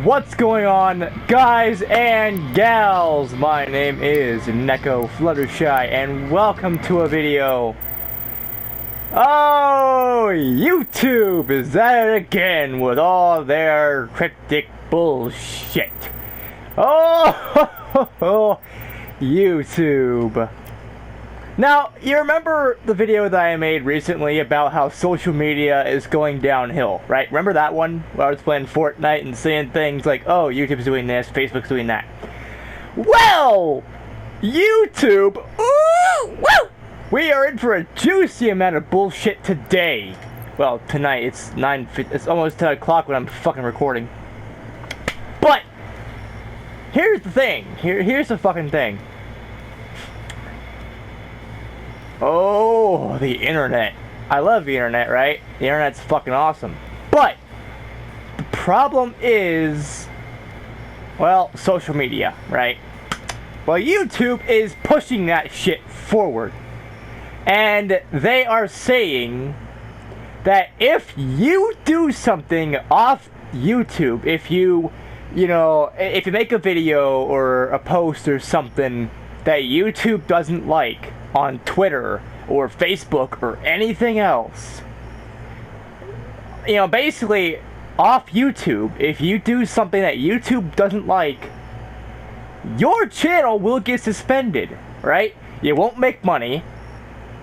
What's going on, guys and gals? My name is NekoFluttershy, and welcome to a video. Oh, YouTube is at it again with all their cryptic bullshit. Oh, YouTube. Now, you remember the video that I made recently about how social media is going downhill, right? Remember that one? Where I was playing Fortnite and saying things like, oh, YouTube's doing this, Facebook's doing that. Well, YouTube, ooh, woo! We are in for a juicy amount of bullshit today. Well, tonight, it's almost 10 o'clock when I'm fucking recording. But, here's the thing. Here's the fucking thing. Oh, the internet. I love the internet, right? The internet's fucking awesome. But the problem is, well, social media, right? Well, YouTube is pushing that shit forward. And they are saying that if you do something off YouTube, if you make a video or a post or something that YouTube doesn't like, on Twitter or Facebook or anything else, basically off YouTube, if you do something that YouTube doesn't like, your channel will get suspended, right? You won't make money,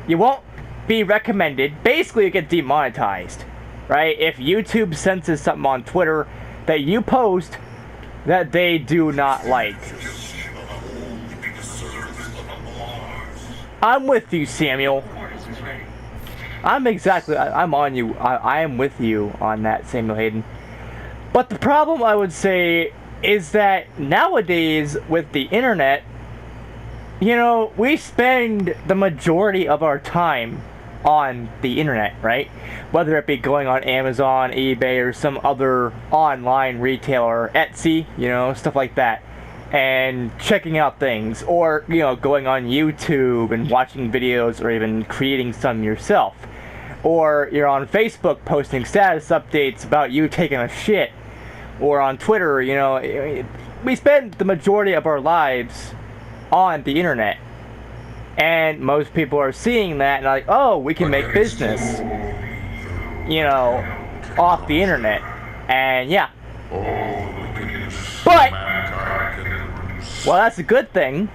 you won't be recommended, basically you get demonetized, right? If YouTube senses something on Twitter that you post that they do not like. I'm with you, Samuel. I'm on you. I am with you on that, Samuel Hayden. But the problem, I would say, is that nowadays, with the internet, we spend the majority of our time on the internet, right? Whether it be going on Amazon, eBay, or some other online retailer, Etsy, stuff like that, and checking out things, or going on YouTube and watching videos, or even creating some yourself, or you're on Facebook posting status updates about you taking a shit, or on Twitter. We spend the majority of our lives on the internet, and most people are seeing that and like, oh, we can make business off the internet. And yeah, but well, that's a good thing.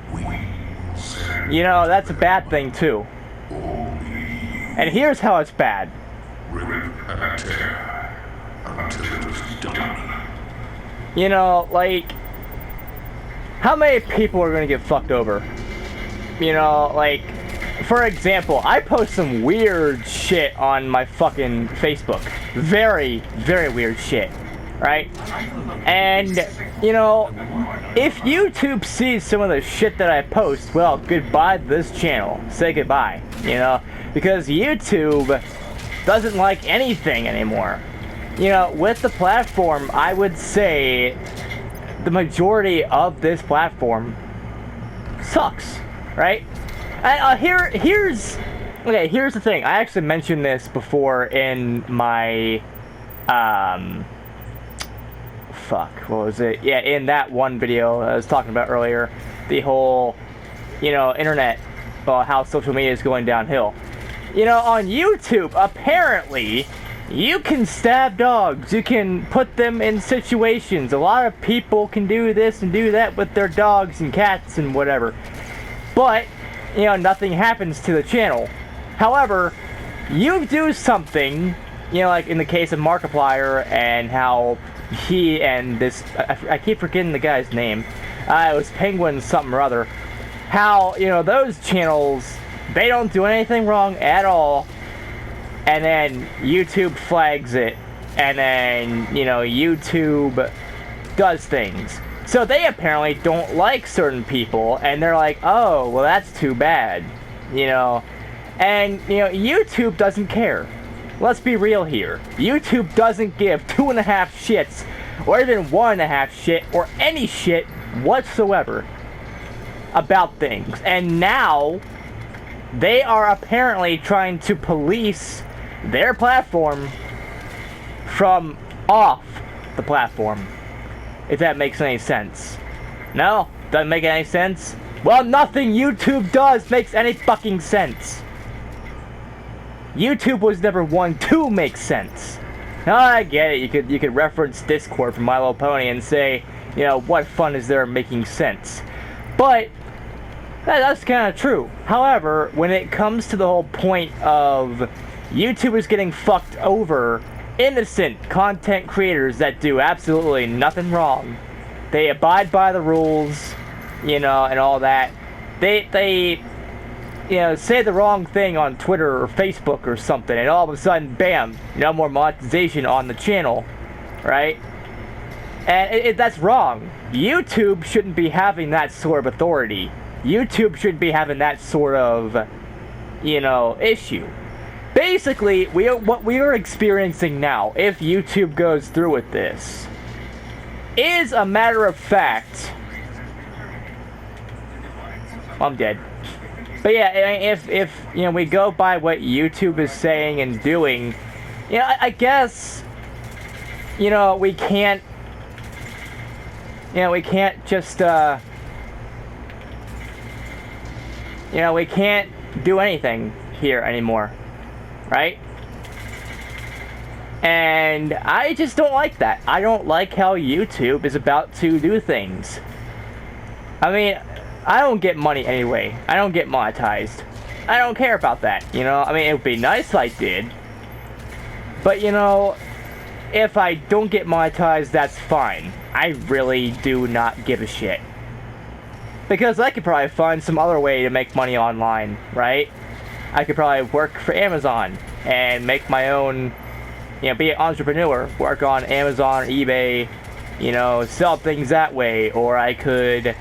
That's a bad thing too. And here's how it's bad. Like, how many people are gonna get fucked over? Like, for example, I post some weird shit on my fucking Facebook. Very, very weird shit. Right? And, if YouTube sees some of the shit that I post, well, goodbye to this channel. Say goodbye, because YouTube doesn't like anything anymore. With the platform, I would say the majority of this platform sucks, right? Here's the thing. I actually mentioned this before in my, what was it? Yeah, in that one video I was talking about earlier, the whole, internet, how social media is going downhill. On YouTube, apparently, you can stab dogs, you can put them in situations. A lot of people can do this and do that with their dogs and cats and whatever. But, nothing happens to the channel. However, you do something, like in the case of Markiplier and how he and this, I keep forgetting the guy's name, it was Penguin something or other, how, those channels, they don't do anything wrong at all, and then YouTube flags it, and then, YouTube does things. So they apparently don't like certain people, and they're like, oh, well, that's too bad, and, YouTube doesn't care. Let's be real here. YouTube doesn't give 2.5 shits, or even 1.5 shit, or any shit whatsoever about things. And now, they are apparently trying to police their platform from off the platform. if that makes any sense. No? Doesn't make any sense? Well, nothing YouTube does makes any fucking sense. YouTube was never one to make sense. Now, I get it. You could reference Discord from My Little Pony and say, you know, what fun is there in making sense? But that's kind of true. However, when it comes to the whole point of YouTubers getting fucked over, innocent content creators that do absolutely nothing wrong, they abide by the rules, you know, and all that. They you know, say the wrong thing on Twitter or Facebook or something, and all of a sudden, bam, no more monetization on the channel, right? And that's wrong. YouTube shouldn't be having that sort of authority. YouTube shouldn't be having that sort of, you know, issue. Basically, what we are experiencing now, if YouTube goes through with this, is a matter of fact. I'm dead. But yeah, if you know, we go by what YouTube is saying and doing, you know, I guess, you know, we can't just, you know, we can't do anything here anymore, right? And I just don't like that. I don't like how YouTube is about to do things. I mean, I don't get money anyway. I don't get monetized. I don't care about that, you know? I mean, it would be nice if I did. But, you know, if I don't get monetized, that's fine. I really do not give a shit. Because I could probably find some other way to make money online, right? I could probably work for Amazon and make my own, you know, be an entrepreneur, work on Amazon or eBay, you know, sell things that way. Or I could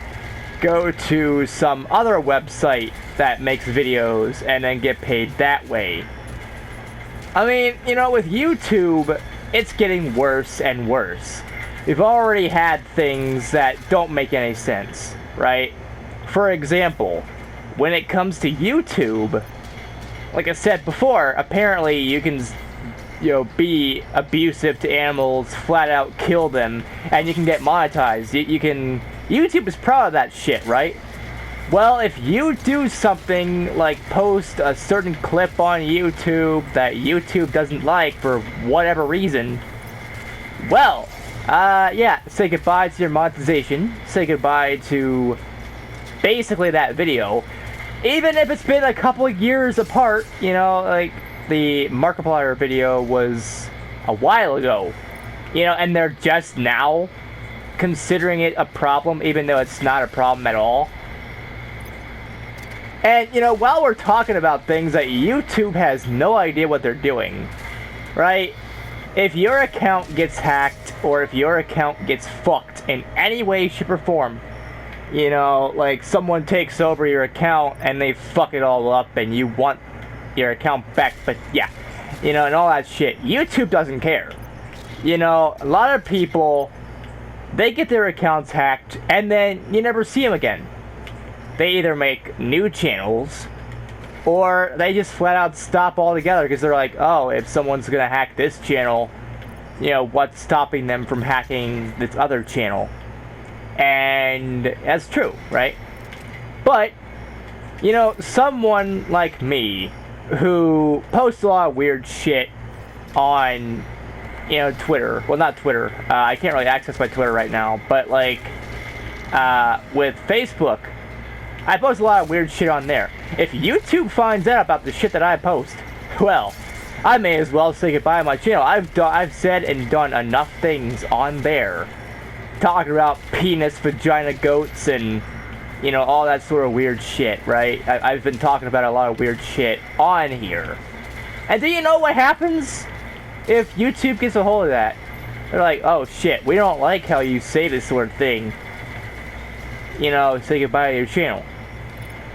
go to some other website that makes videos and then get paid that way. I mean, you know, with YouTube, it's getting worse and worse. We've already had things that don't make any sense, right? For example, when it comes to YouTube, like I said before, apparently you can, you know, be abusive to animals, flat out kill them, and you can get monetized. You can... YouTube is proud of that shit, right? Well, if you do something like post a certain clip on YouTube that YouTube doesn't like for whatever reason, well, yeah, say goodbye to your monetization, say goodbye to basically that video, even if it's been a couple of years apart, you know, like the Markiplier video was a while ago, you know, and they're just now considering it a problem, even though it's not a problem at all. And, you know, while we're talking about things that YouTube has no idea what they're doing, right? If your account gets hacked, or if your account gets fucked in any way, shape, or form, you know, like someone takes over your account and they fuck it all up and you want your account back, but yeah, you know, and all that shit, YouTube doesn't care. You know, a lot of people, they get their accounts hacked, and then you never see them again. They either make new channels, or they just flat out stop altogether, because they're like, oh, if someone's gonna hack this channel, you know, what's stopping them from hacking this other channel? And that's true, right? But, you know, someone like me, who posts a lot of weird shit on, you know, Twitter. Well, not Twitter. I can't really access my Twitter right now. But, like, with Facebook, I post a lot of weird shit on there. If YouTube finds out about the shit that I post, well, I may as well say goodbye to my channel. I've said and done enough things on there, talking about penis, vagina, goats, and, you know, all that sort of weird shit, right? I've been talking about a lot of weird shit on here. And do you know what happens if YouTube gets a hold of that? They're like, oh shit, we don't like how you say this sort of thing. You know, say goodbye to your channel.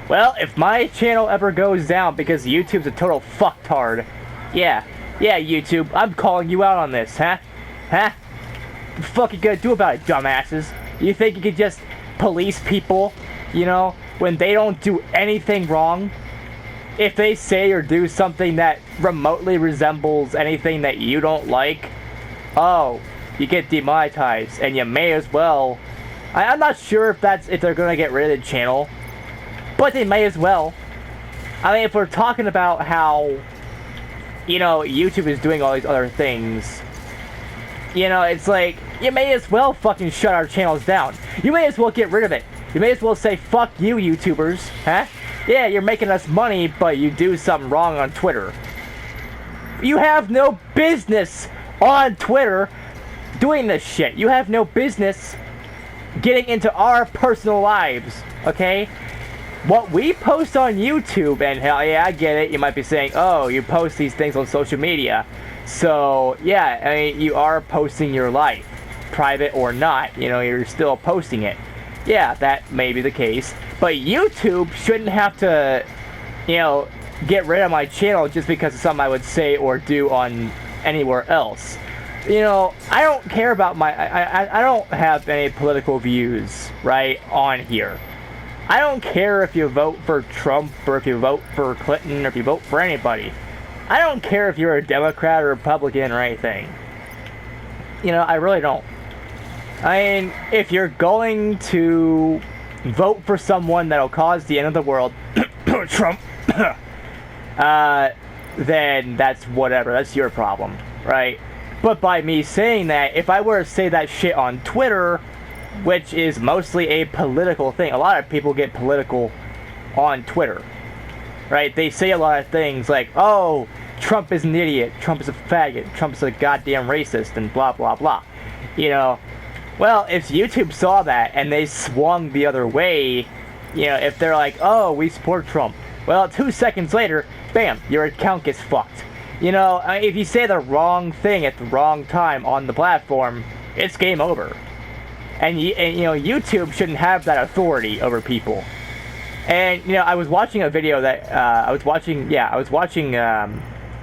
Well, if my channel ever goes down because YouTube's a total fucktard, yeah, YouTube, I'm calling you out on this, huh? What the fuck you gonna do about it, dumbasses? You think you could just police people, you know, when they don't do anything wrong? If they say or do something that remotely resembles anything that you don't like, oh, you get demonetized, and you may as well. I'm not sure if they're gonna get rid of the channel, but they may as well. I mean, if we're talking about how, you know, YouTube is doing all these other things, you know, it's like, you may as well fucking shut our channels down. You may as well get rid of it. You may as well say, fuck you, YouTubers, huh? Yeah, you're making us money, but you do something wrong on Twitter. You have no business on Twitter doing this shit. You have no business getting into our personal lives, okay? What we post on YouTube, and hell yeah, I get it, you might be saying, oh, you post these things on social media. So, yeah, I mean, you are posting your life, private or not, you know, you're still posting it. Yeah, that may be the case, but YouTube shouldn't have to, you know, get rid of my channel just because of something I would say or do on anywhere else. You know, I don't care about I don't have any political views, right, on here. I don't care if you vote for Trump or if you vote for Clinton or if you vote for anybody. I don't care if you're a Democrat or Republican or anything. You know, I really don't. I mean, if you're going to vote for someone that'll cause the end of the world, Trump, then that's whatever. That's your problem, right? But by me saying that, if I were to say that shit on Twitter, which is mostly a political thing, a lot of people get political on Twitter, right? They say a lot of things like, oh, Trump is an idiot, Trump is a faggot, Trump is a goddamn racist, and blah, blah, blah. You know, well, if YouTube saw that and they swung the other way, you know, if they're like, oh, we support Trump, well, 2 seconds later, bam, your account gets fucked. You know, if you say the wrong thing at the wrong time on the platform, it's game over. And you know, YouTube shouldn't have that authority over people. And, you know, I was watching a video that, I was watching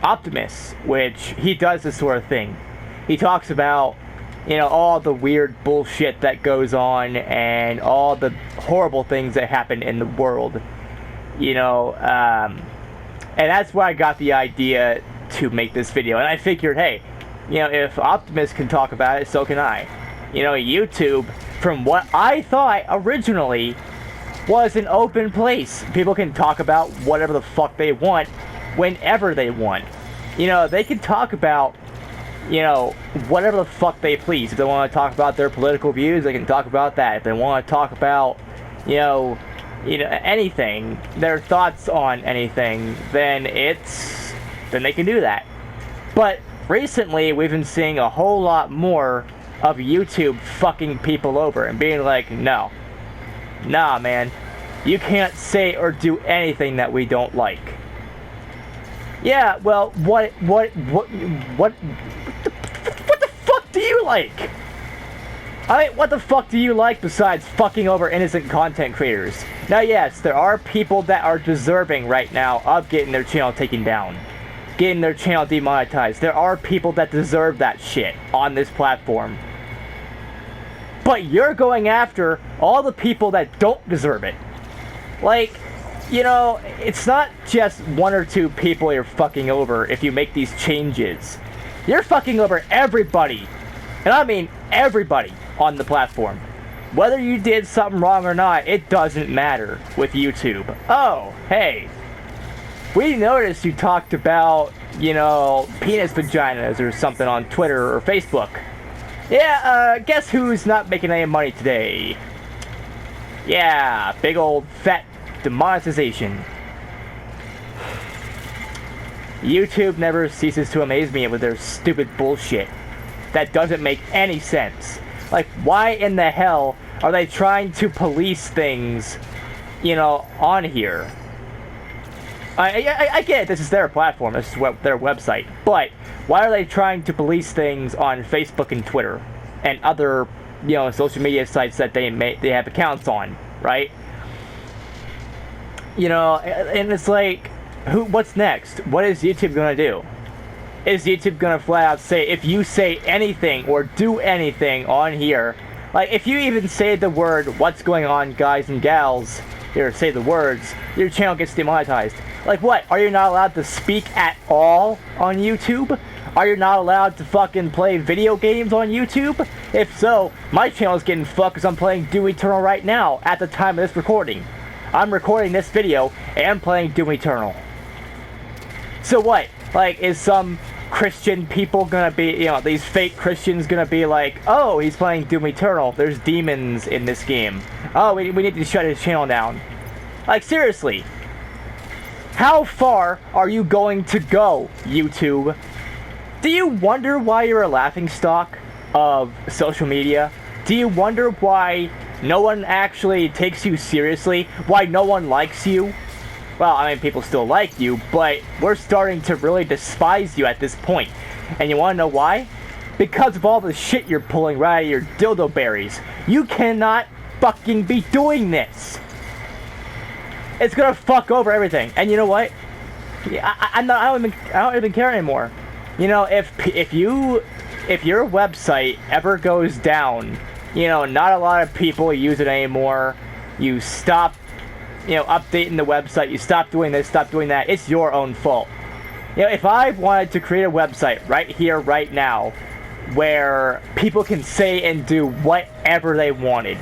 Optimus, which he does this sort of thing. He talks about, you know, all the weird bullshit that goes on and all the horrible things that happen in the world. You know, and that's where I got the idea to make this video. And I figured, hey, you know, if Optimus can talk about it, so can I. You know, YouTube, from what I thought originally, was an open place. People can talk about whatever the fuck they want, whenever they want. You know, they can talk about, you know, whatever the fuck they please. If they want to talk about their political views, they can talk about that. If they want to talk about, you know, anything, their thoughts on anything, then they can do that. But recently, we've been seeing a whole lot more of YouTube fucking people over and being like, no, nah, man, you can't say or do anything that we don't like. Yeah, well, what the fuck do you like? I mean, what the fuck do you like besides fucking over innocent content creators? Now, yes, there are people that are deserving right now of getting their channel taken down, getting their channel demonetized. There are people that deserve that shit on this platform. But you're going after all the people that don't deserve it. Like, you know, it's not just one or two people you're fucking over if you make these changes. You're fucking over everybody. And I mean everybody on the platform. Whether you did something wrong or not, it doesn't matter with YouTube. Oh, hey, we noticed you talked about, you know, penis vaginas or something on Twitter or Facebook. Yeah, guess who's not making any money today? Yeah, big old fat demonetization. YouTube never ceases to amaze me with their stupid bullshit that doesn't make any sense. Like, why in the hell are they trying to police things, you know, on here? I get it, this is their platform, this is their website, but why are they trying to police things on Facebook and Twitter and other, you know, social media sites that they have accounts on, right? You know, and it's like, what's next? What is YouTube gonna do? Is YouTube gonna flat out say, if you say anything or do anything on here, like if you even say the word, what's going on guys and gals, here, say the words, your channel gets demonetized. Like what? Are you not allowed to speak at all on YouTube? Are you not allowed to fucking play video games on YouTube? If so, my channel is getting fucked because I'm playing Doom Eternal right now at the time of this recording. I'm recording this video and playing Doom Eternal. So what? Like, is some Christian people gonna be, you know, these fake Christians gonna be like, oh, he's playing Doom Eternal, there's demons in this game. Oh, we need to shut his channel down. Like, seriously. How far are you going to go, YouTube? Do you wonder why you're a laughingstock of social media? Do you wonder why no one actually takes you seriously? Why no one likes you? Well, I mean, people still like you, but we're starting to really despise you at this point. And you wanna know why? Because of all the shit you're pulling right out of your dildo berries. You cannot fucking be doing this. It's gonna fuck over everything. And you know what? I don't even care anymore. You know, if your website ever goes down, you know, not a lot of people use it anymore. You stop, you know, updating the website. You stop doing this, stop doing that. It's your own fault. You know, if I wanted to create a website right here, right now, where people can say and do whatever they wanted,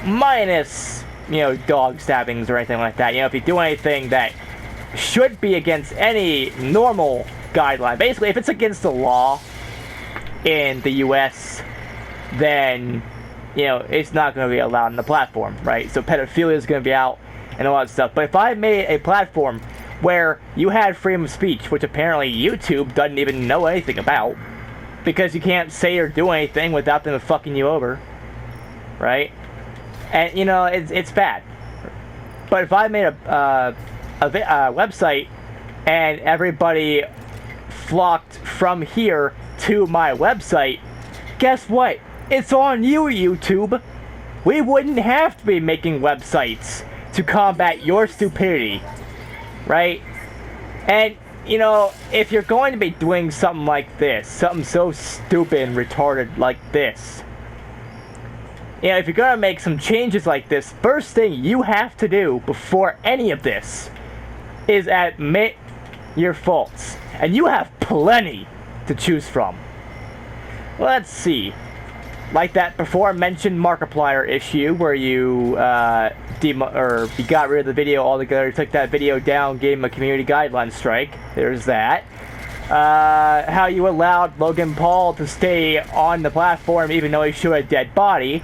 minus, you know, dog stabbings or anything like that. You know, if you do anything that should be against any normal guideline, basically, if it's against the law in the US, then, you know, it's not going to be allowed on the platform, right? So pedophilia is going to be out and all that stuff. But if I made a platform where you had freedom of speech, which apparently YouTube doesn't even know anything about, because you can't say or do anything without them fucking you over, right? And, you know, it's bad. But if I made a website and everybody flocked from here to my website, guess what? It's on you, YouTube. We wouldn't have to be making websites to combat your stupidity, right? And, you know, if you're going to be doing something like this, something so stupid and retarded like this, you know, if you're gonna make some changes like this, first thing you have to do before any of this is admit your faults. And you have plenty to choose from. Let's see. Like that before mentioned Markiplier issue where you you got rid of the video altogether, took that video down, gave him a community guideline strike. There's that. How you allowed Logan Paul to stay on the platform even though he showed a dead body.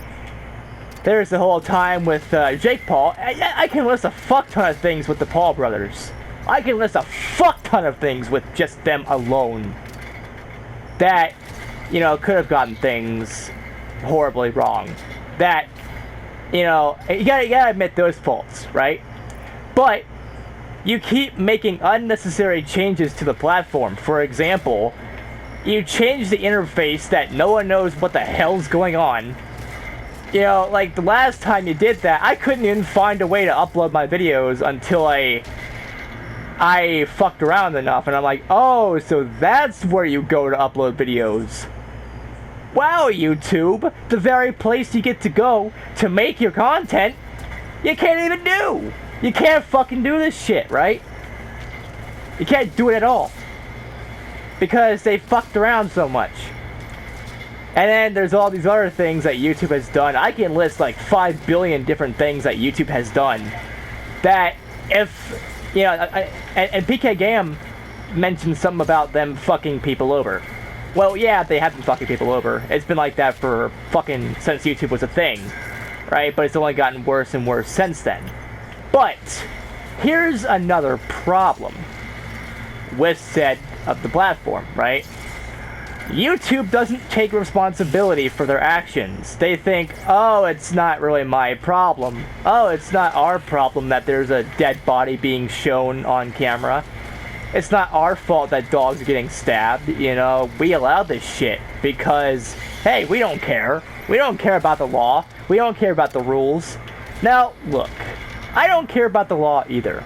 There's the whole time with Jake Paul. I can list a fuck ton of things with the Paul brothers. I can list a fuck ton of things with just them alone that, you know, could have gotten things horribly wrong. That, you know, you gotta admit those faults, right? But you keep making unnecessary changes to the platform. For example, you change the interface that no one knows what the hell's going on. You know, like the last time you did that, I couldn't even find a way to upload my videos until I fucked around enough, and I'm like, oh, so that's where you go to upload videos. Wow, YouTube, the very place you get to go to make your content, you can't even do. You can't fucking do this shit, right? You can't do it at all. Because they fucked around so much. And then there's all these other things that YouTube has done. I can list like 5 billion different things that YouTube has done. That if, you know, and PK Gam mentioned something about them fucking people over. Well, yeah, they have been fucking people over. It's been like that for fucking since YouTube was a thing, right? But it's only gotten worse and worse since then. But here's another problem with said of the platform, right? YouTube doesn't take responsibility for their actions. They think, oh, it's not really my problem. Oh, it's not our problem that there's a dead body being shown on camera. It's not our fault that dogs are getting stabbed, you know. We allow this shit because, hey, we don't care. We don't care about the law. We don't care about the rules. Now, look, I don't care about the law either.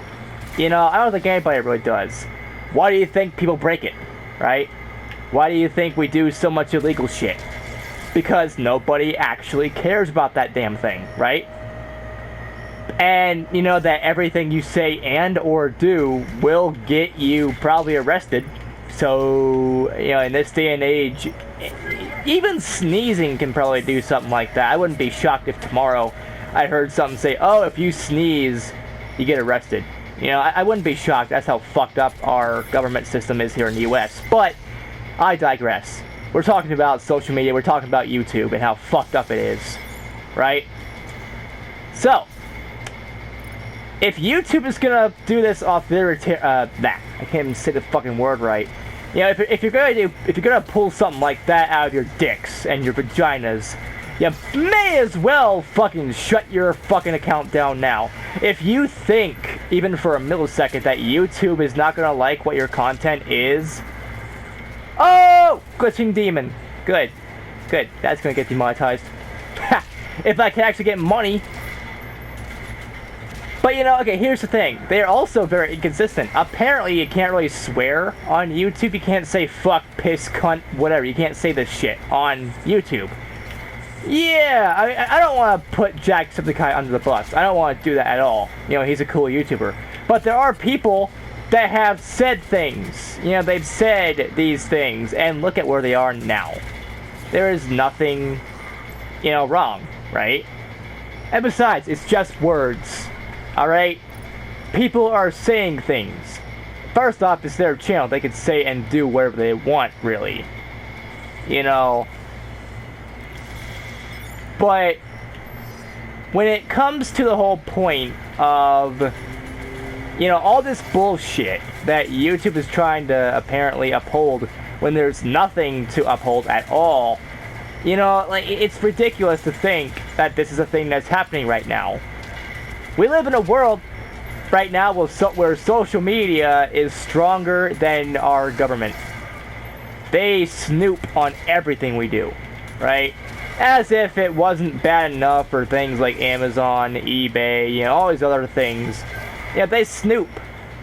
You know, I don't think anybody really does. Why do you think people break it, right? Why do you think we do so much illegal shit? Because nobody actually cares about that damn thing, right? And you know that everything you say and or do will get you probably arrested so, you know, in this day and age, even sneezing can probably do something like that. I wouldn't be shocked if tomorrow I heard something say, oh, if you sneeze, you get arrested. You know, I wouldn't be shocked. That's how fucked up our government system is here in the US. But I digress. We're talking about social media. We're talking about YouTube and how fucked up it is. Right? So, if YouTube is gonna do this off their I can't even say the fucking word right. You know, if you're gonna pull something like that out of your dicks and your vaginas, you may as well fucking shut your fucking account down now. If you think, even for a millisecond, that YouTube is not gonna like what your content is... Oh! Glitching demon. Good. Good. That's gonna get demonetized. If I can actually get money. But you know, okay, here's the thing. They're also very inconsistent. Apparently, you can't really swear on YouTube. You can't say fuck, piss, cunt, whatever. You can't say this shit on YouTube. Yeah, I don't want to put Jacksepticeye under the bus. I don't want to do that at all. You know, he's a cool YouTuber. But there are people that have said things. You know, they've said these things, and look at where they are now. There is nothing, you know, wrong, right? And besides, it's just words, alright? People are saying things. First off, it's their channel. They can say and do whatever they want, really. You know... But when it comes to the whole point of, you know, all this bullshit that YouTube is trying to apparently uphold when there's nothing to uphold at all, you know, like, it's ridiculous to think that this is a thing that's happening right now. We live in a world right now where social media is stronger than our government. They snoop on everything we do, right? As if it wasn't bad enough for things like Amazon, eBay, you know, all these other things. Yeah, they snoop.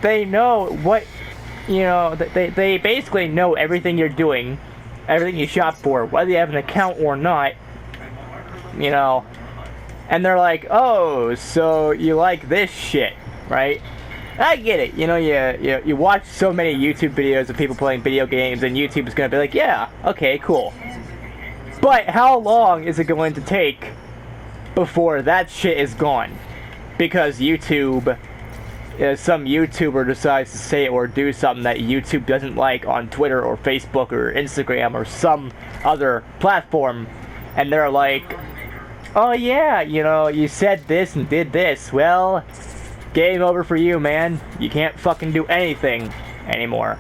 They know what, you know, they basically know everything you're doing, everything you shop for, whether you have an account or not, you know. And they're like, oh, so you like this shit, right? I get it. You know, you watch so many YouTube videos of people playing video games, and YouTube is going to be like, yeah, okay, cool. But how long is it going to take before that shit is gone? Because YouTube, some YouTuber decides to say or do something that YouTube doesn't like on Twitter or Facebook or Instagram or some other platform, and they're like, oh yeah, you know, you said this and did this. Well, game over for you, man. You can't fucking do anything anymore.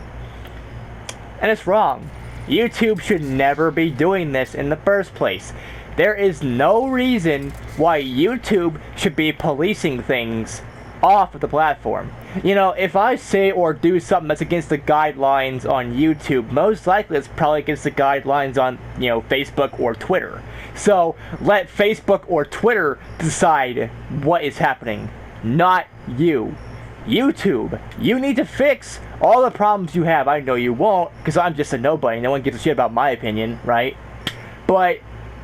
And it's wrong. YouTube should never be doing this in the first place. There is no reason why YouTube should be policing things off of the platform. You know, if I say or do something that's against the guidelines on YouTube, most likely it's probably against the guidelines on, you know, Facebook or Twitter. So, let Facebook or Twitter decide what is happening, not you. YouTube, you need to fix all the problems you have. I know you won't, because I'm just a nobody. No one gives a shit about my opinion, right? But,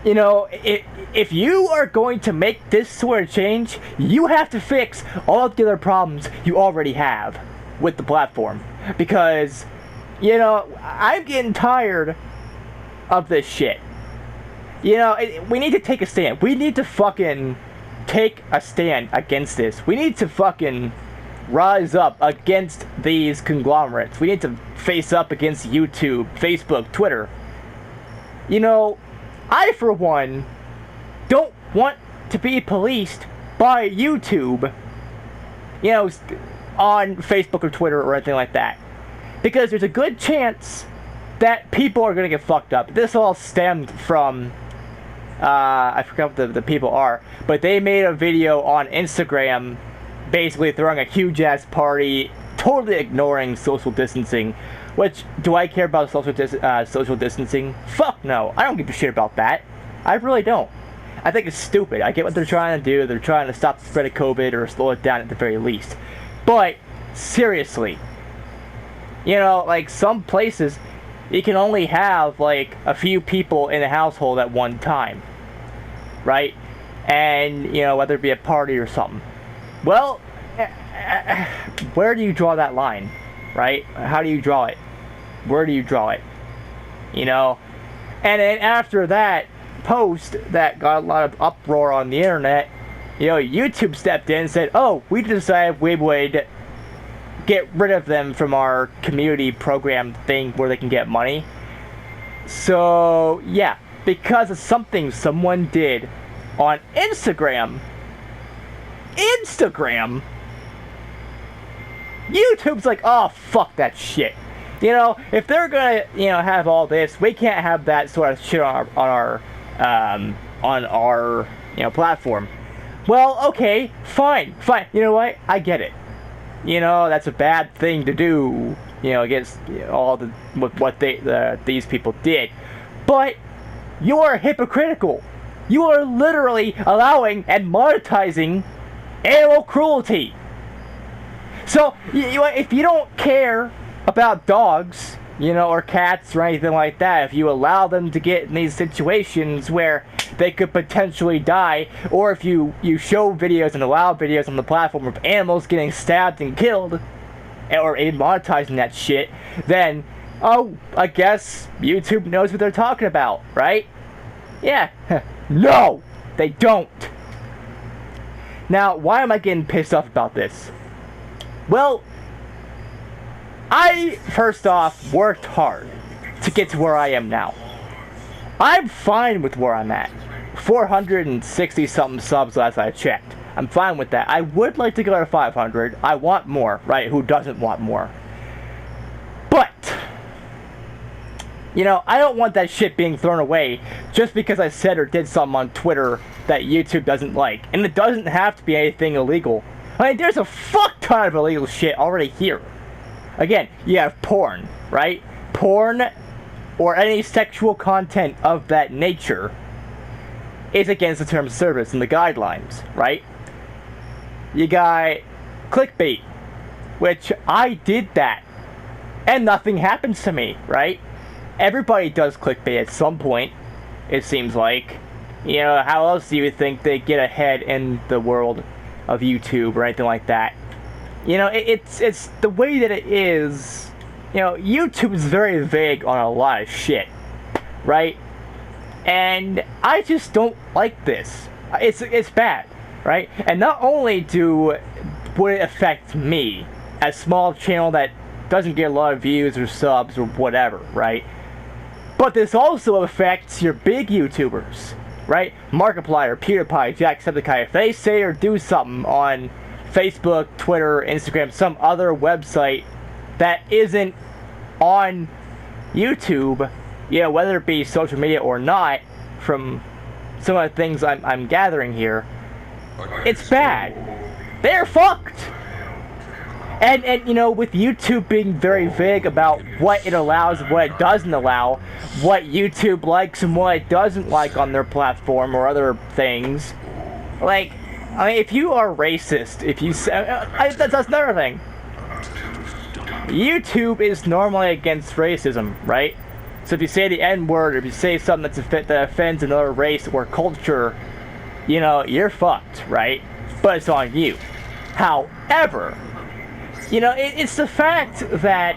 you know, if you are going to make this sort of change, you have to fix all of the other problems you already have with the platform. Because, you know, I'm getting tired of this shit. You know, we need to take a stand. We need to fucking take a stand against this. We need to fucking rise up against these conglomerates. We need to face up against YouTube, Facebook, Twitter. You know, I, for one, don't want to be policed by YouTube, you know, on Facebook or Twitter or anything like that. Because there's a good chance that people are going to get fucked up. This all stemmed from, I forgot what the people are, but they made a video on Instagram basically throwing a huge-ass party, totally ignoring social distancing. Which, do I care about social distancing? Fuck no. I don't give a shit about that. I really don't. I think it's stupid. I get what they're trying to do. They're trying to stop the spread of COVID or slow it down at the very least. But, seriously. You know, like, some places, you can only have, like, a few people in a household at one time. Right? And, you know, whether it be a party or something. Well, where do you draw that line, right? How do you draw it? Where do you draw it? You know? And then after that post that got a lot of uproar on the internet, you know, YouTube stepped in and said, oh, we decided we would get rid of them from our community program thing where they can get money. So, yeah, because of something someone did on Instagram, YouTube's like, oh, fuck that shit. You know, if they're gonna, you know, have all this, we can't have that sort of shit on our you know, platform. Well, okay, fine. You know what? I get it. You know, that's a bad thing to do, you know, against, you know, all the what these people did. But you are hypocritical. You are literally allowing and monetizing animal cruelty. So, if you don't care about dogs, you know, or cats or anything like that, if you allow them to get in these situations where they could potentially die, or if you show videos and allow videos on the platform of animals getting stabbed and killed, or monetizing that shit, then, oh, I guess YouTube knows what they're talking about, right? Yeah. No! They don't! Now, why am I getting pissed off about this? Well, I, first off, worked hard to get to where I am now. I'm fine with where I'm at. 460 something subs last I checked. I'm fine with that. I would like to go to 500. I want more, right? Who doesn't want more? But, you know, I don't want that shit being thrown away just because I said or did something on Twitter that YouTube doesn't like. And it doesn't have to be anything illegal. I mean, there's a fuck ton of illegal shit already here. Again, you have porn, right? Porn or any sexual content of that nature is against the terms of service and the guidelines, right? You got clickbait, which I did that, and nothing happens to me, right? Everybody does clickbait at some point, it seems like. You know, how else do you think they get ahead in the world of YouTube or anything like that? You know, it's the way that it is. You know, YouTube is very vague on a lot of shit, right? And I just don't like this. It's bad, right? And not only would it affect me, a small channel that doesn't get a lot of views or subs or whatever, right? But this also affects your big YouTubers, right? Markiplier, PewDiePie, Jacksepticeye. If they say or do something on Facebook, Twitter, Instagram, some other website that isn't on YouTube, you know, whether it be social media or not, from some of the things I'm gathering here, it's bad. They're fucked. And you know, with YouTube being very vague about what it allows and what it doesn't allow, what YouTube likes and what it doesn't like on their platform or other things, like, I mean, if you are racist, if you say, that's another thing. YouTube is normally against racism, right? So if you say the N-word, or if you say something that offends another race or culture, you know, you're fucked, right? But it's on you. However, you know, it's the fact that,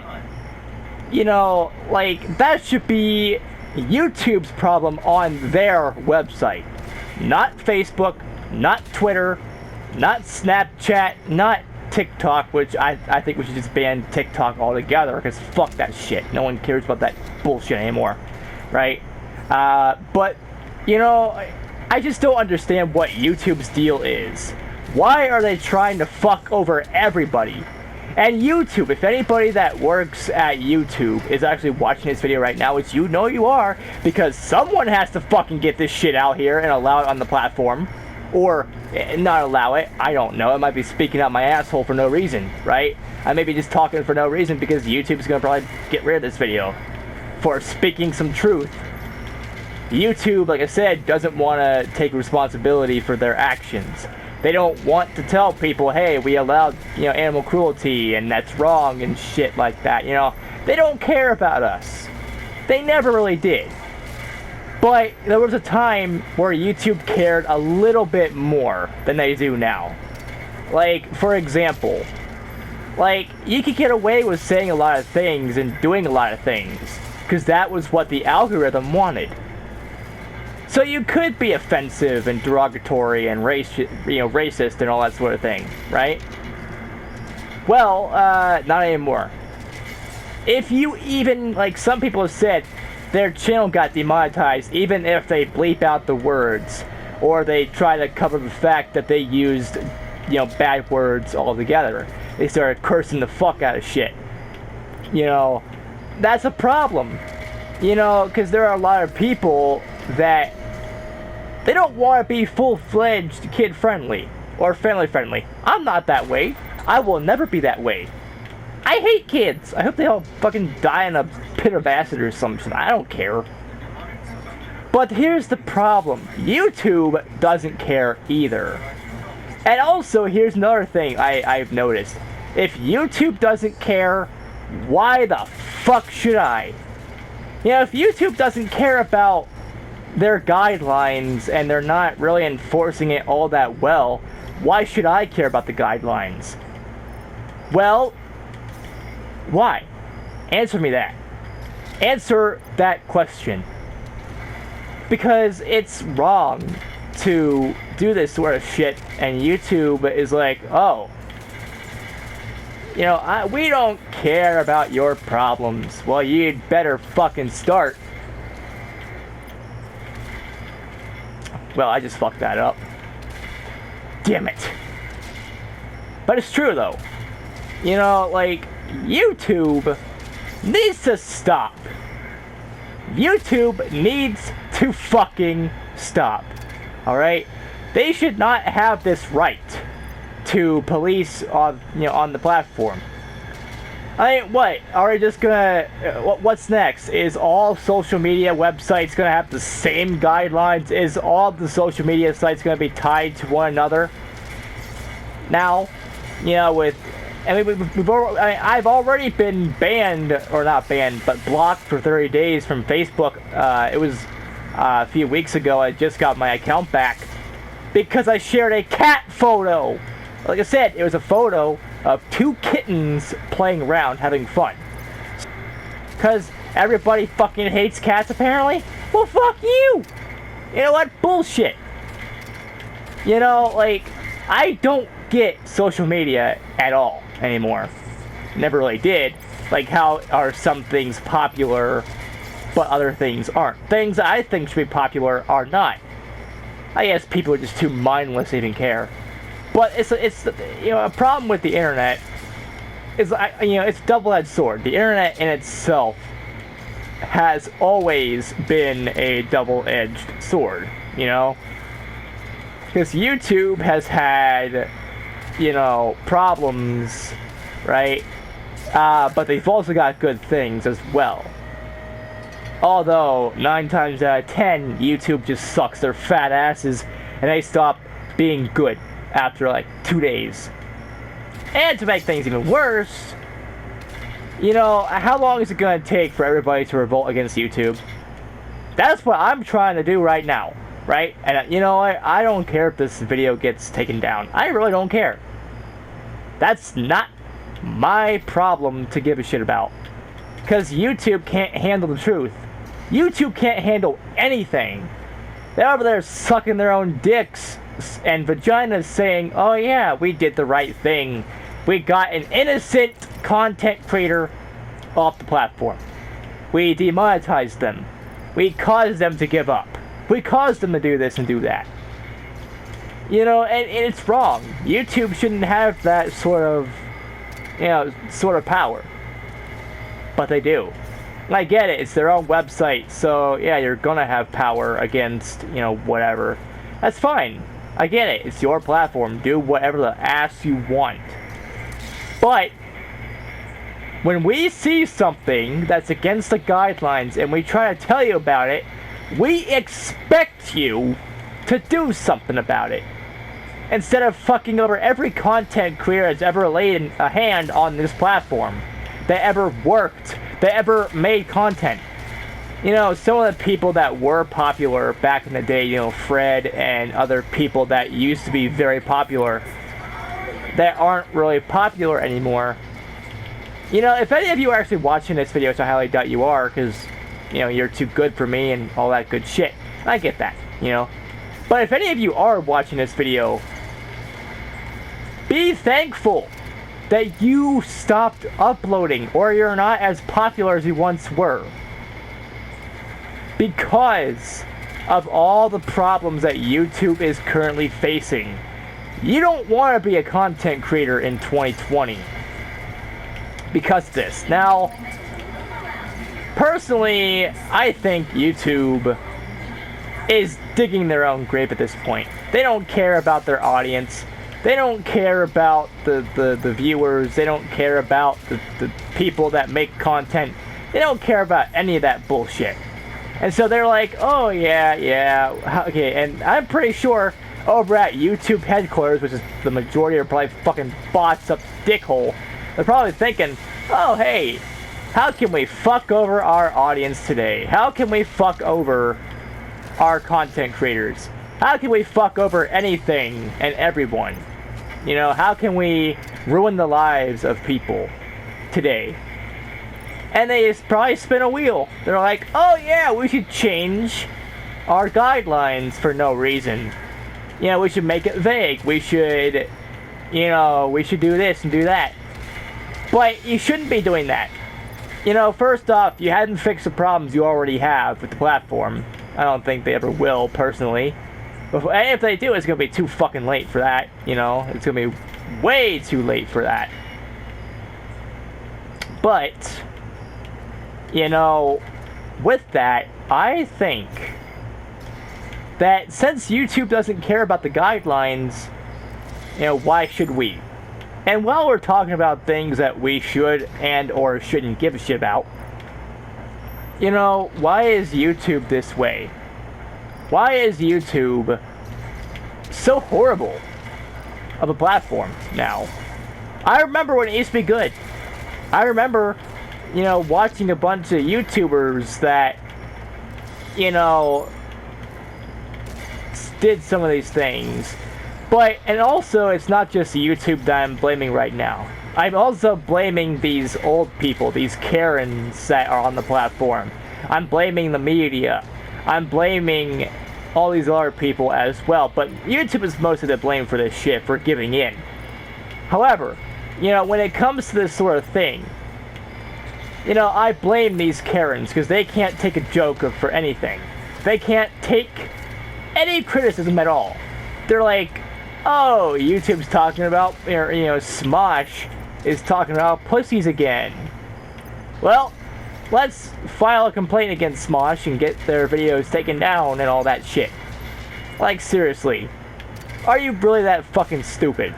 you know, like, that should be YouTube's problem on their website. Not Facebook, not Twitter, not Snapchat, not TikTok, which I think we should just ban TikTok altogether, because fuck that shit. No one cares about that bullshit anymore, right? But, you know, I just don't understand what YouTube's deal is. Why are they trying to fuck over everybody? And YouTube, if anybody that works at YouTube is actually watching this video right now, which you know you are, because someone has to fucking get this shit out here and allow it on the platform. Or not allow it, I don't know. I might be speaking out my asshole for no reason, right? I may be just talking for no reason because YouTube's gonna probably get rid of this video for speaking some truth. YouTube, like I said, doesn't want to take responsibility for their actions. They don't want to tell people, hey, we allowed, you know, animal cruelty and that's wrong and shit like that, you know. They don't care about us. They never really did. But there was a time where YouTube cared a little bit more than they do now. Like, for example, Like, you could get away with saying a lot of things and doing a lot of things, because that was what the algorithm wanted. So you could be offensive and derogatory and racist and all that sort of thing, right? Well, not anymore. If you even, like some people have said, their channel got demonetized even if they bleep out the words, or they try to cover the fact that they used, bad words altogether. They started cursing the fuck out of shit. That's a problem. Because there are a lot of people that they don't want to be full-fledged kid-friendly or family-friendly. I'm not that way. I will never be that way. I hate kids. I hope they all fucking die in a pit of acid or something. I don't care. But here's the problem. YouTube doesn't care either. And also, here's another thing I've noticed. If YouTube doesn't care, why the fuck should I? If YouTube doesn't care about their guidelines and they're not really enforcing it all that well, why should I care about the guidelines? Well, why? Answer me that. Answer that question. Because it's wrong to do this sort of shit, and YouTube is like, oh, we don't care about your problems. Well, you'd better fucking start. Well, I just fucked that up. Damn it. But it's true, though. YouTube needs to stop. YouTube needs to fucking stop. Alright? They should not have this right to police on the platform. What? Are we just gonna... what's next? Is all social media websites gonna have the same guidelines? Is all the social media sites gonna be tied to one another? Now, I've already been banned, or not banned, but blocked for 30 days from Facebook. It was a few weeks ago. I just got my account back because I shared a cat photo. Like I said, it was a photo of 2 kittens playing around, having fun. Because everybody fucking hates cats, apparently? Well, fuck you! You know what? Bullshit. I don't get social media at all anymore. Never really did. Like, how are some things popular, but other things aren't? Things that I think should be popular are not. I guess people are just too mindless to even care. But it's a problem with the internet is, it's a double-edged sword. The internet in itself has always been a double-edged sword, Because YouTube has had, problems, right? But they've also got good things as well. Although, 9 times out of 10, YouTube just sucks their fat asses and they stop being good after like 2 days. And to make things even worse, how long is it going to take for everybody to revolt against YouTube? That's what I'm trying to do right now, right? And I don't care if this video gets taken down. I really don't care. That's not my problem to give a shit about. Because YouTube can't handle the truth. YouTube can't handle anything. They're over there sucking their own dicks and vaginas saying, oh yeah, we did the right thing. We got an innocent content creator off the platform. We demonetized them. We caused them to give up. We caused them to do this and do that. And it's wrong. YouTube shouldn't have that sort of power. But they do. And I get it, it's their own website, so yeah, you're gonna have power against, whatever. That's fine. I get it, it's your platform, do whatever the ass you want. But, when we see something that's against the guidelines and we try to tell you about it, we expect you to do something about it. Instead of fucking over every content creator that's ever laid a hand on this platform, that ever worked, that ever made content. Some of the people that were popular back in the day, Fred and other people that used to be very popular, that aren't really popular anymore, You know, if any of you are actually watching this video, which I highly doubt you are, because, you know, you're too good for me and all that good shit. I get that, you know. But if any of you are watching this video, be thankful that you stopped uploading, or you're not as popular as you once were. Because of all the problems that YouTube is currently facing. You don't want to be a content creator in 2020 because of this. Now, personally, I think YouTube is digging their own grave at this point. They don't care about their audience. They don't care about the viewers. They don't care about the people that make content. They don't care about any of that bullshit. And so they're like, oh yeah, okay, and I'm pretty sure over at YouTube headquarters, which is the majority are probably fucking bots up dickhole, they're probably thinking, oh hey, how can we fuck over our audience today? How can we fuck over our content creators? How can we fuck over anything and everyone? You know, how can we ruin the lives of people today? And they just probably spin a wheel. They're like, oh yeah, we should change our guidelines for no reason. You know, we should make it vague. We should, you know, we should do this and do that. But you shouldn't be doing that. You know, first off, you hadn't fixed the problems you already have with the platform. I don't think they ever will, personally. But if they do, it's going to be too fucking late for that. You know, it's going to be way too late for that. But, you know, with that, I think that since YouTube doesn't care about the guidelines, you know, why should we? And while we're talking about things that we should and or shouldn't give a shit about, you know, why is YouTube this way? Why is YouTube so horrible of a platform now? I remember when it used to be good. I remember, you know, watching a bunch of YouTubers that, you know, did some of these things. But, and also, it's not just YouTube that I'm blaming right now. I'm also blaming these old people, these Karens that are on the platform. I'm blaming the media. I'm blaming all these other people as well. But YouTube is mostly to blame for this shit, for giving in. However, you know, when it comes to this sort of thing, you know, I blame these Karens because they can't take a joke for anything. They can't take any criticism at all. They're like, oh, YouTube's talking about, you know, Smosh is talking about pussies again. Well, let's file a complaint against Smosh and get their videos taken down and all that shit. Like, seriously. Are you really that fucking stupid?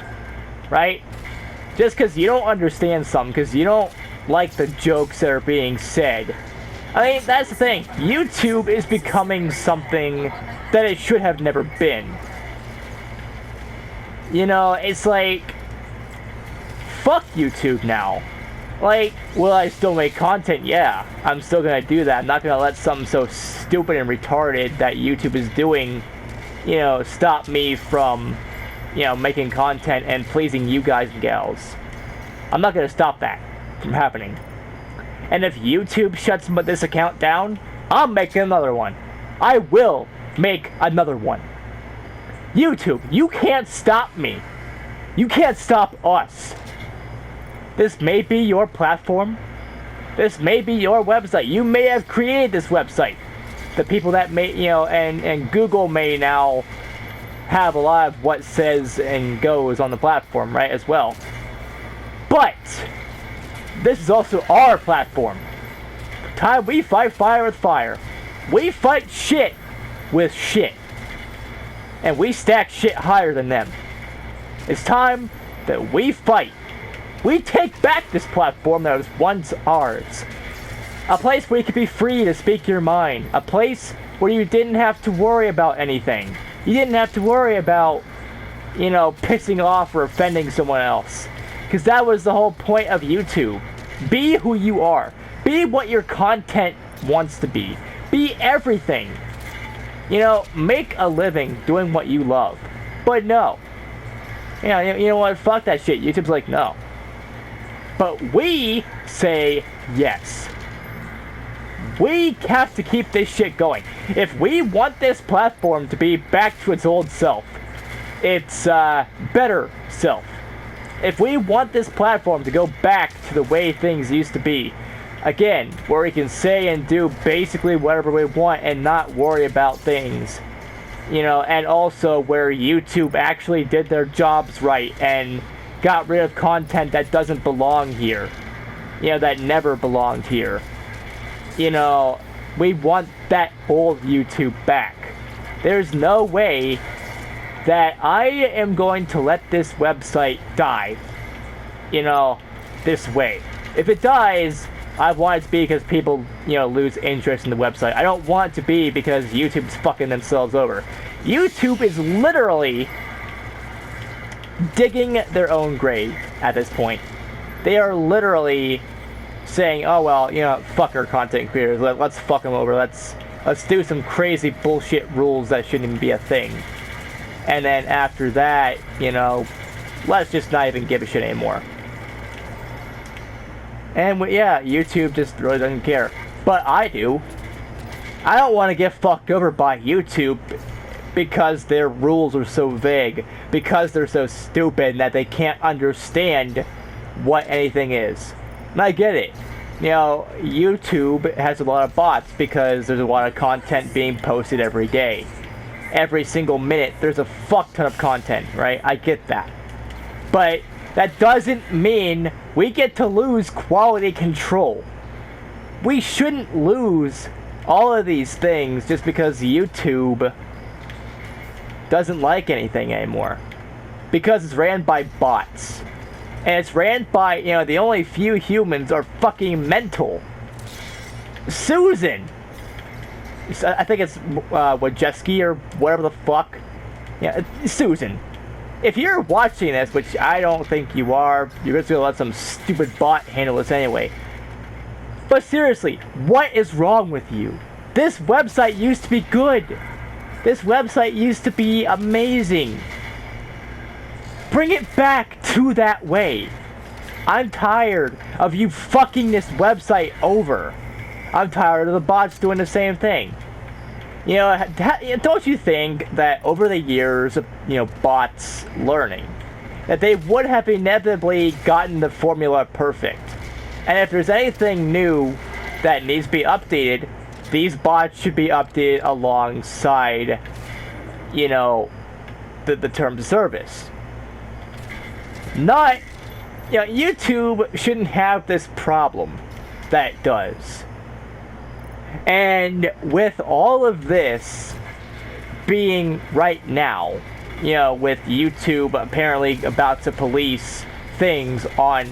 Right? Just because you don't understand something, because you don't like the jokes that are being said. I mean, that's the thing. YouTube is becoming something that it should have never been. You know, it's like, fuck YouTube now. Like, will I still make content? Yeah, I'm still gonna do that. I'm not gonna let something so stupid and retarded that YouTube is doing, you know, stop me from, you know, making content and pleasing you guys and gals. I'm not gonna stop that from happening. And if YouTube shuts this account down, I'm making another one. I will make another one. YouTube, you can't stop me. You can't stop us. This may be your platform. This may be your website. You may have created this website. The people that may, you know, and Google may now have a lot of what says and goes on the platform, right, as well. But this is also our platform. Time we fight fire with fire. We fight shit with shit. And we stack shit higher than them. It's time that we fight. We take back this platform that was once ours. A place where you could be free to speak your mind. A place where you didn't have to worry about anything. You didn't have to worry about, you know, pissing off or offending someone else. Because that was the whole point of YouTube. Be who you are. Be what your content wants to be. Be everything. You know, make a living doing what you love. But no. You know what? Fuck that shit. YouTube's like, no. But we say yes. We have to keep this shit going. If we want this platform to be back to its old self, its better self, if we want this platform to go back to the way things used to be, again, where we can say and do basically whatever we want and not worry about things, you know, and also where YouTube actually did their jobs right and got rid of content that doesn't belong here, you know, that never belonged here. You know, we want that old YouTube back. There's no way that I am going to let this website die, you know, this way. If it dies, I want it to be because people, you know, lose interest in the website. I don't want it to be because YouTube's fucking themselves over. YouTube is literally digging their own grave at this point. They are literally saying, oh well, you know, fuck our content creators, let's fuck them over, let's do some crazy bullshit rules that shouldn't even be a thing. And then after that, you know, let's just not even give a shit anymore. And yeah, YouTube just really doesn't care. But I do. I don't want to get fucked over by YouTube because their rules are so vague, because they're so stupid that they can't understand what anything is. And I get it. You know, YouTube has a lot of bots because there's a lot of content being posted every day. Every single minute, there's a fuck ton of content, right? I get that. But that doesn't mean we get to lose quality control. We shouldn't lose all of these things just because YouTube doesn't like anything anymore. Because it's ran by bots. And it's ran by, you know, the only few humans are fucking mental. Susan! I think it's Wojcicki or whatever the fuck. Yeah, Susan. If you're watching this, which I don't think you are, you're just gonna let some stupid bot handle this anyway. But seriously, what is wrong with you? This website used to be good. This website used to be amazing. Bring it back to that way. I'm tired of you fucking this website over. I'm tired of the bots doing the same thing. You know, don't you think that over the years of, you know, bots learning, that they would have inevitably gotten the formula perfect? And if there's anything new that needs to be updated, these bots should be updated alongside, you know, the terms of service. Not, you know, YouTube shouldn't have this problem that it does. And with all of this being right now, you know, with YouTube apparently about to police things on,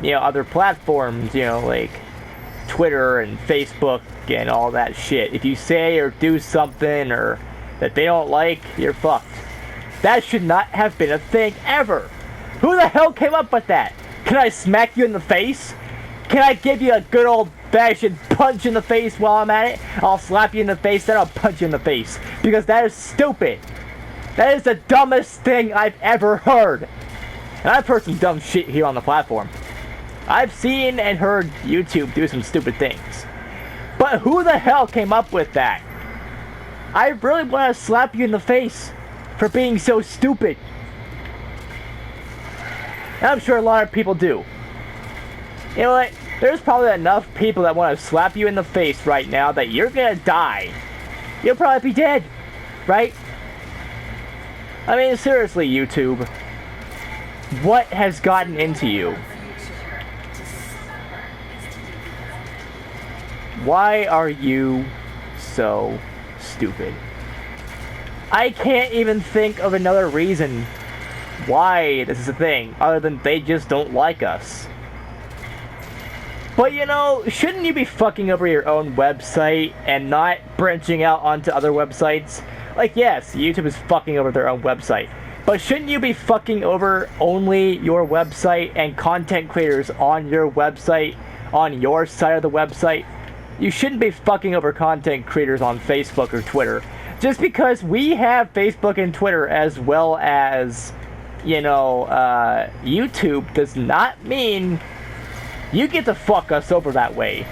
you know, other platforms, you know, like Twitter and Facebook and all that shit. If you say or do something or that they don't like, you're fucked. That should not have been a thing ever. Who the hell came up with that? Can I smack you in the face? Can I give you a good old fashioned punch in the face while I'm at it? I'll slap you in the face, then I'll punch you in the face. Because that is stupid. That is the dumbest thing I've ever heard. And I've heard some dumb shit here on the platform. I've seen and heard YouTube do some stupid things. But who the hell came up with that? I really want to slap you in the face for being so stupid. And I'm sure a lot of people do. You know what? There's probably enough people that want to slap you in the face right now that you're gonna die. You'll probably be dead, right? I mean, seriously, YouTube. What has gotten into you? Why are you so stupid? I can't even think of another reason why this is a thing, other than they just don't like us. But you know, shouldn't you be fucking over your own website and not branching out onto other websites? Like, yes, YouTube is fucking over their own website, but shouldn't you be fucking over only your website and content creators on your website, on your side of the website? You shouldn't be fucking over content creators on Facebook or Twitter. Just because we have Facebook and Twitter as well as, you know, YouTube does not mean You get to fuck us over that way.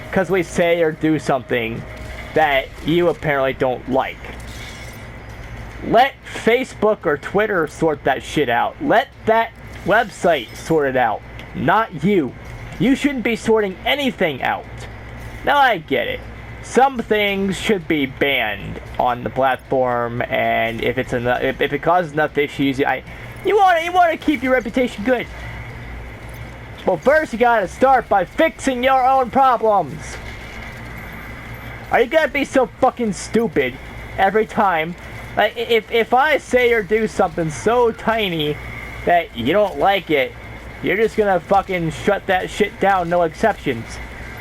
Because we say or do something that you apparently don't like. Let Facebook or Twitter sort that shit out. Let that website sort it out. Not you. You shouldn't be sorting anything out. Now I get it. Some things should be banned on the platform, and if it causes enough issues, you want to keep your reputation good. Well, first you gotta start by fixing your own problems. Are you gonna be so fucking stupid every time? Like, if I say or do something so tiny that you don't like it, you're just gonna fucking shut that shit down, no exceptions.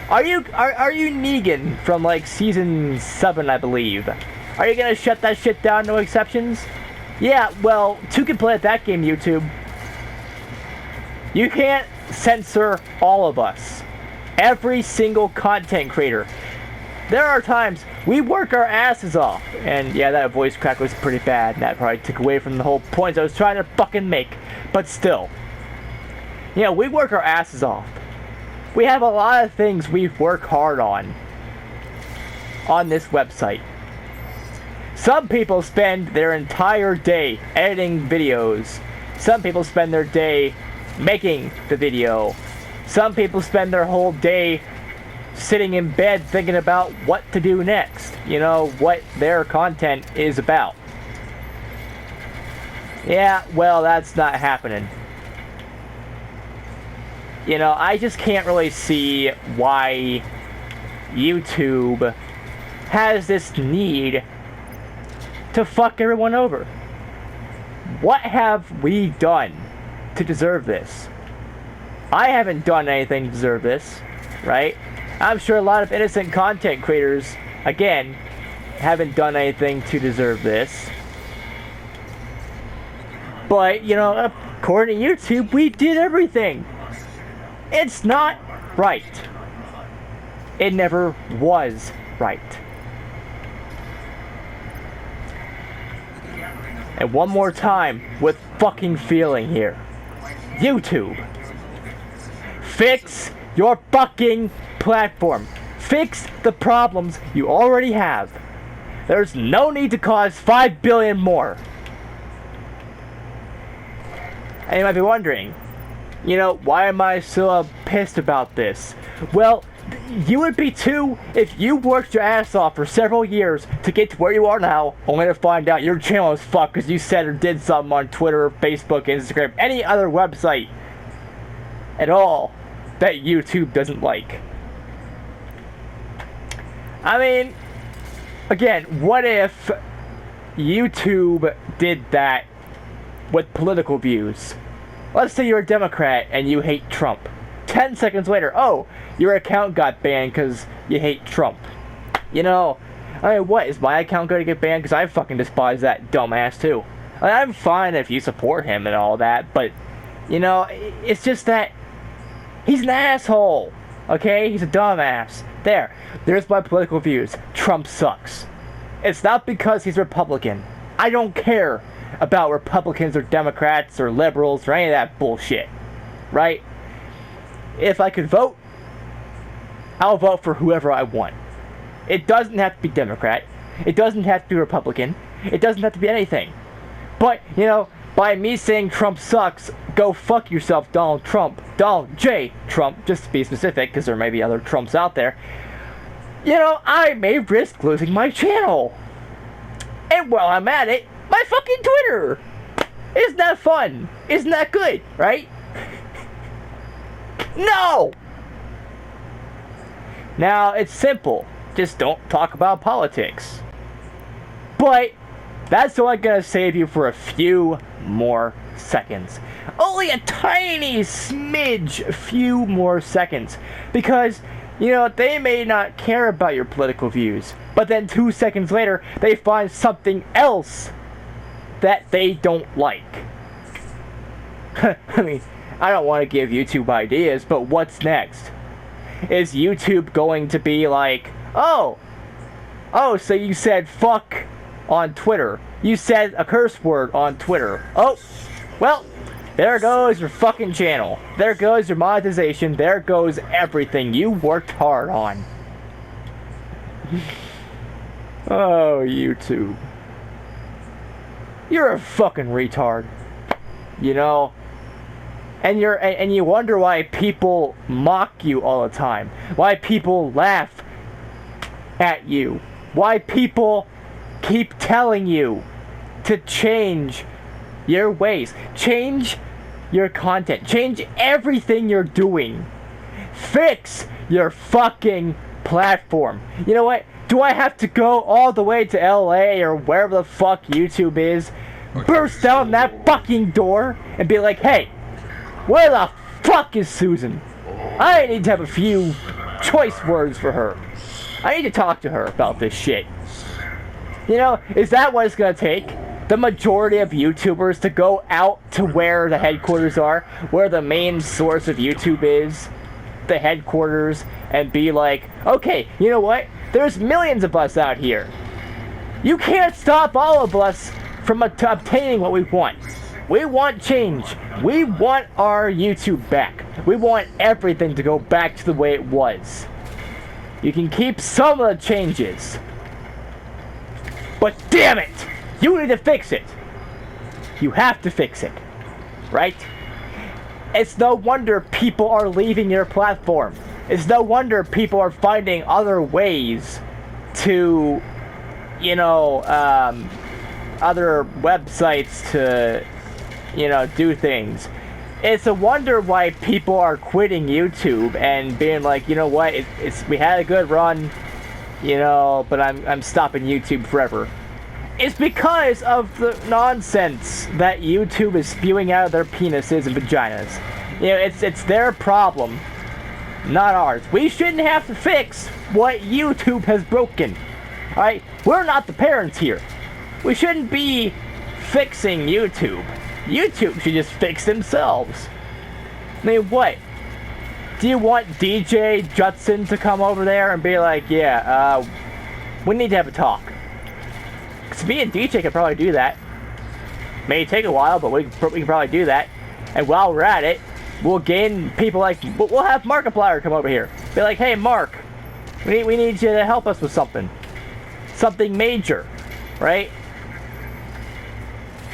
Are you Negan from like season 7, I believe? Are you gonna shut that shit down, no exceptions? Yeah, well, 2 can play at that game, YouTube. You can't censor all of us. Every single content creator. There are times we work our asses off. And yeah, that voice crack was pretty bad. And that probably took away from the whole point I was trying to fucking make. But still. You know, we work our asses off. We have a lot of things we work hard on this website. Some people spend their entire day editing videos. Some people spend their day making the video. Some people spend their whole day sitting in bed thinking about what to do next. You know, what their content is about. Yeah, well, that's not happening. You know, I just can't really see why YouTube has this need to fuck everyone over. What have we done to deserve this? I haven't done anything to deserve this, right? I'm sure a lot of innocent content creators, again, haven't done anything to deserve this. But, you know, according to YouTube, we did everything. It's not right. It never was right. And one more time, with fucking feeling here. YouTube. Fix your fucking platform. Fix the problems you already have. There's no need to cause 5 billion more. And you might be wondering, you know, why am I so pissed about this? Well, you would be too if you worked your ass off for several years to get to where you are now, only to find out your channel is fucked because you said or did something on Twitter, Facebook, Instagram, any other website at all that YouTube doesn't like. I mean, again, what if YouTube did that with political views? Let's say you're a Democrat and you hate Trump. 10 seconds later, oh, your account got banned because you hate Trump. You know, I mean, what, is my account going to get banned? Because I fucking despise that dumbass too. I mean, I'm fine if you support him and all that, but, you know, it's just that he's an asshole, okay? He's a dumbass. There's my political views. Trump sucks. It's not because he's Republican. I don't care about Republicans or Democrats or liberals or any of that bullshit, right? If I could vote, I'll vote for whoever I want. It doesn't have to be Democrat. It doesn't have to be Republican. It doesn't have to be anything. But, you know, by me saying Trump sucks, go fuck yourself, Donald Trump. Donald J. Trump, just to be specific, because there may be other Trumps out there. You know, I may risk losing my channel. And while I'm at it, my fucking Twitter. Isn't that fun? Isn't that good, right? No! Now, it's simple. Just don't talk about politics. But that's only gonna save you for a few more seconds. Only a tiny smidge, few more seconds. Because, you know, they may not care about your political views, but then 2 seconds later, they find something else that they don't like. I mean, I don't want to give YouTube ideas, but what's next? Is YouTube going to be like, oh, so you said fuck on Twitter. You said a curse word on Twitter. Oh, well, There goes your fucking channel. There goes your monetization. There goes everything you worked hard on. Oh, YouTube. You're a fucking retard. You know? And you wonder why people mock you all the time. Why people laugh at you. Why people keep telling you to change your ways. Change your content. Change everything you're doing. Fix your fucking platform. You know what? Do I have to go all the way to LA or wherever the fuck YouTube is, burst down that fucking door and be like, hey, where the fuck is Susan? I need to have a few choice words for her. I need to talk to her about this shit. You know, is that what it's gonna take? The majority of YouTubers to go out to where the headquarters are, where the main source of YouTube is, the headquarters, and be like, okay, you know what? There's millions of us out here. You can't stop all of us from obtaining what we want. We want change. We want our YouTube back. We want everything to go back to the way it was. You can keep some of the changes. But damn it! You need to fix it. You have to fix it. Right? It's no wonder people are leaving your platform. It's no wonder people are finding other ways to, you know, other websites to, you know, do things. It's a wonder why people are quitting YouTube and being like, you know what, we had a good run, you know, but I'm stopping YouTube forever. It's because of the nonsense that YouTube is spewing out of their penises and vaginas. You know, it's their problem, not ours. We shouldn't have to fix what YouTube has broken. Alright? We're not the parents here. We shouldn't be fixing YouTube. YouTube should just fix themselves. I mean, what? Do you want DJ Judson to come over there and be like, yeah, we need to have a talk? Because me and DJ can probably do that. May take a while, but we can probably do that. And while we're at it, we'll gain people like... We'll have Markiplier come over here. Be like, hey, Mark, we need you to help us with something. Something major, right?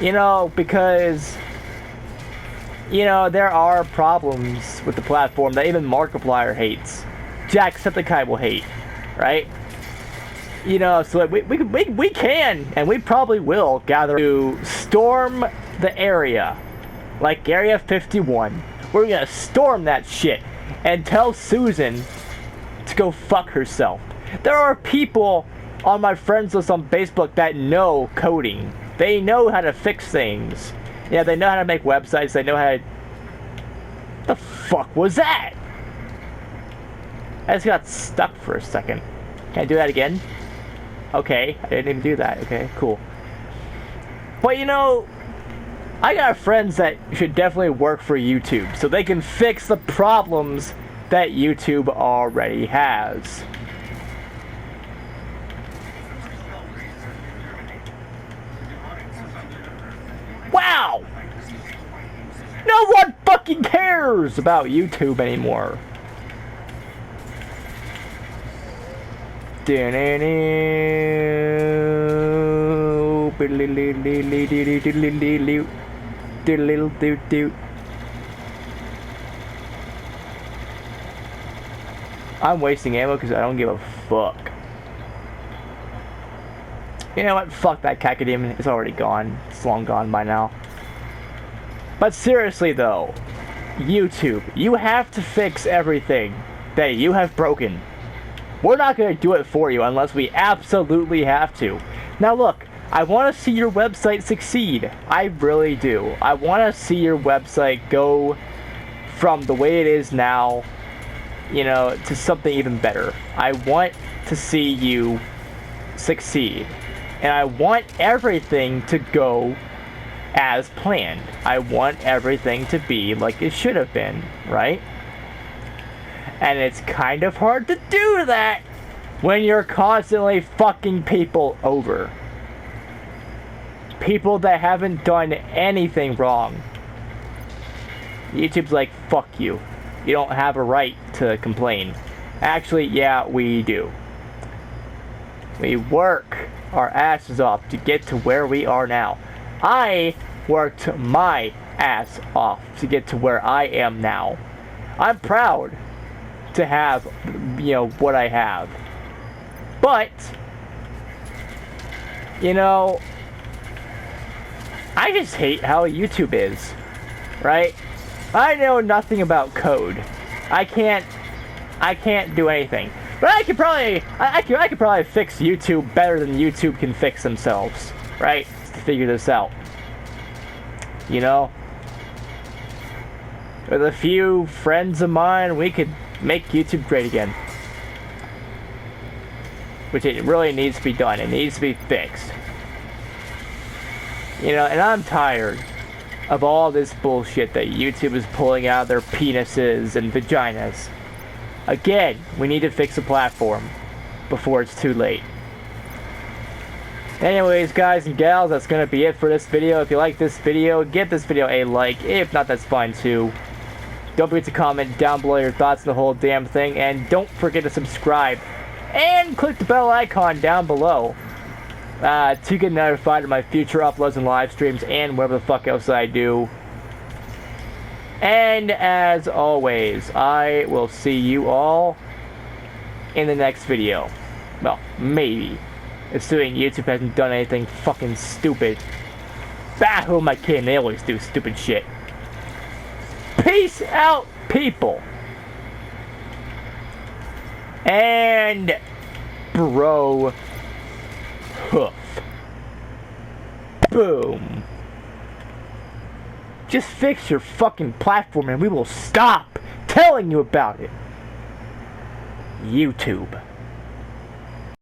You know, because... You know, there are problems with the platform that even Markiplier hates. Jacksepticeye will hate, right? You know, so we can, and we probably will, gather to storm the area. Like Area 51. We're gonna storm that shit and tell Susan to go fuck herself. There are people on my friends list on Facebook that know coding. They know how to fix things. Yeah, they know how to make websites. They know how to... The fuck was that? I just got stuck for a second. Can I do that again? Okay, I didn't even do that. Okay, cool. But you know, I got friends that should definitely work for YouTube so they can fix the problems that YouTube already has. Wow! No one fucking cares about YouTube anymore. I'm wasting ammo because I don't give a fuck. You know what? Fuck that cacodemon. It's already gone. It's long gone by now. But seriously though, YouTube, you have to fix everything that you have broken. We're not going to do it for you unless we absolutely have to. Now look, I want to see your website succeed. I really do. I want to see your website go from the way it is now, you know, to something even better. I want to see you succeed. And I want everything to go as planned. I want everything to be like it should have been, right? And it's kind of hard to do that when you're constantly fucking people over. People that haven't done anything wrong. YouTube's like, fuck you. You don't have a right to complain. Actually, yeah, we do. We work our asses off to get to where we are now. I worked my ass off to get to where I am now. I'm proud to have, you know, what I have. But, you know, I just hate how YouTube is, right? I know nothing about code. I can't do anything. But I could probably fix YouTube better than YouTube can fix themselves, right? To figure this out. You know? With a few friends of mine, we could make YouTube great again. Which it really needs to be done. It needs to be fixed. You know, and I'm tired of all this bullshit that YouTube is pulling out of their penises and vaginas. Again, we need to fix the platform before it's too late. Anyways, guys and gals, that's going to be it for this video. If you like this video, give this video a like. If not, that's fine too. Don't forget to comment down below your thoughts on the whole damn thing. And don't forget to subscribe. And click the bell icon down below. To get notified of my future uploads and live streams and whatever the fuck else I do. And as always, I will see you all in the next video. Well, maybe. Assuming YouTube hasn't done anything fucking stupid. Bah, who am I kidding? They always do stupid shit. Peace out, people. And bro hoof. Boom. Just fix your fucking platform and we will stop telling you about it. YouTube.